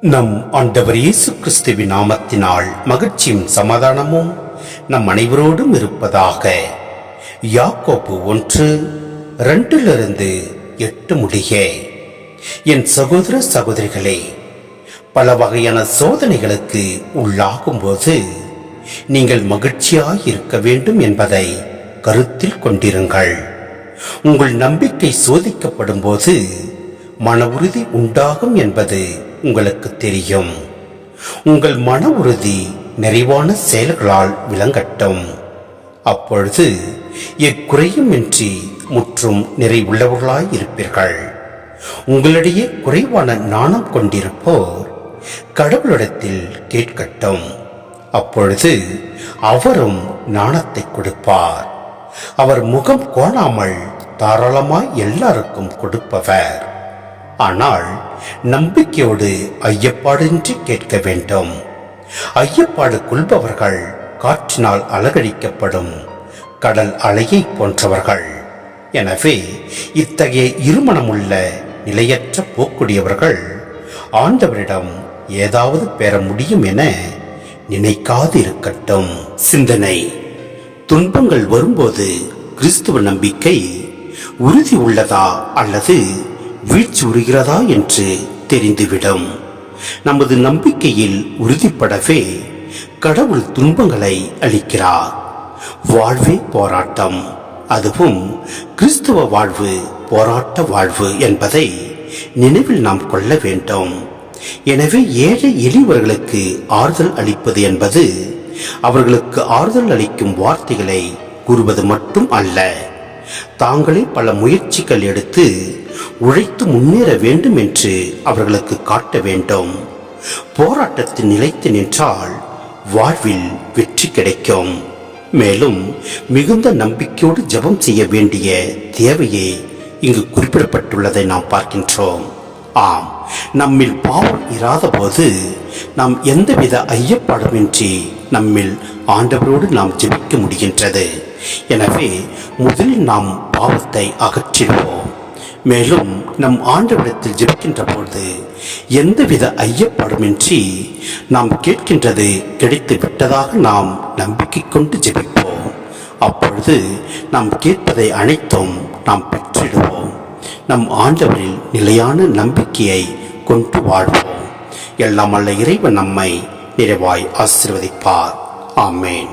நம் ஆண்டவர் இயேசு கிறிஸ்துவின் நாமத்தினால் மகிழ்ச்சியும் சமாதானமும் நம் அனைவரோடும் இருப்பதாக. யாக்கோபு 1:2-8 முடிய. என் சகோதர சகோதரிகளே, பல வகையான சோதனைகளுக்கு உள்ளாகும் போது நீங்கள் மகிழ்ச்சியாய் இருக்க வேண்டும் என்பதை கருத்தில் கொண்டிருங்கள். உங்கள் நம்பிக்கை சோதிக்கப்படும் போது மன உறுதி உண்டாகும் என்பது உங்களுக்கு தெரியும். உங்கள் மன உறுதி நிறைவான செயல்களால் விளங்கட்டும். அப்பொழுது எக்குறையுமின்றி முற்றும் நிறைவுள்ளவர்களாய் இருப்பீர்கள். உங்களிடையே குறைவான நாணம் கொண்டிருப்போர் கடவுளிடத்தில் கேட்கட்டும். அப்பொழுது அவரும் நாணத்தை கொடுப்பார். அவர் முகம் கோணாமல் தாராளமாய் எல்லாருக்கும் கொடுப்பவர். ஆனால் நம்பிக்கையோடு ஐயப்பாடின்றி கேட்க வேண்டும். ஐயப்பாடு கொள்பவர்கள் காற்றினால் அலகழிக்கப்படும் கடல் அலையை போன்றவர்கள். எனவே இத்தகைய இருமனமுள்ள நிலையற்ற போக்குடையவர்கள் ஆண்டவரிடம் ஏதாவது பெற முடியும் என நினைக்காது இருக்கட்டும். சிந்தனை: துன்பங்கள் வரும்போது கிறிஸ்துவ நம்பிக்கை உறுதி உள்ளதா அல்லது வீழ்ச்சி உறுகிறதா என்று தெரிந்துவிடும். நமது நம்பிக்கையில் உறுதிப்படவே கடவுள் துன்பங்களை அளிக்கிறார். வாழ்வே போராட்டம், அதுவும் கிறிஸ்துவ வாழ்வு போராட்ட வாழ்வு என்பதை நினைவில் நாம் கொள்ள வேண்டும். எனவே ஏழை எளியவர்களுக்கு ஆறுதல் அளிப்பது என்பது அவர்களுக்கு ஆறுதல் அளிக்கும் வார்த்தைகளை கூறுவது மட்டும் அல்ல, தாங்களே பல முயற்சிகள் எடுத்து உழைத்து முன்னேற வேண்டும் என்று அவர்களுக்கு காட்ட வேண்டும். போராட்டத்தில் நிலைத்து நின்றால் வாழ்வில் வெற்றி கிடைக்கும். மேலும் மிகுந்த நம்பிக்கையோடு ஜெபம் செய்ய வேண்டிய தேவையே இங்கு குறிப்பிடப்பட்டுள்ளதை நாம் பார்க்கின்றோம். ஆம், நம்மில் பாவம் இராத போது நாம் எந்தவித ஐயப்பாடுமின்றி நம்மில் ஆண்டவரோடு நாம் ஜெபிக்க முடிகின்றது. எனவே முதலில் நாம் பாவத்தை அகற்றிடுவோம். மேலும் நம் ஆண்டவரிடத்தில் ஜெபிக்கின்ற போது எந்தவித ஐயப்பாடுமின்றி நாம் கேட்கின்றது கிடைத்து விட்டதாக நாம் நம்பிக்கை கொண்டு ஜெபிப்போம். அப்பொழுது நாம் கேட்பதை அனைத்தும் நாம் பெற்றிடுவோம். நம் ஆண்டவரில் நிலையான நம்பிக்கையை கொண்டு வாழ்வோம். எல்லாம் அல்ல இறைவன் நம்மை நிறைவாய் ஆசீர்வதிப்பார். ஆமேன்.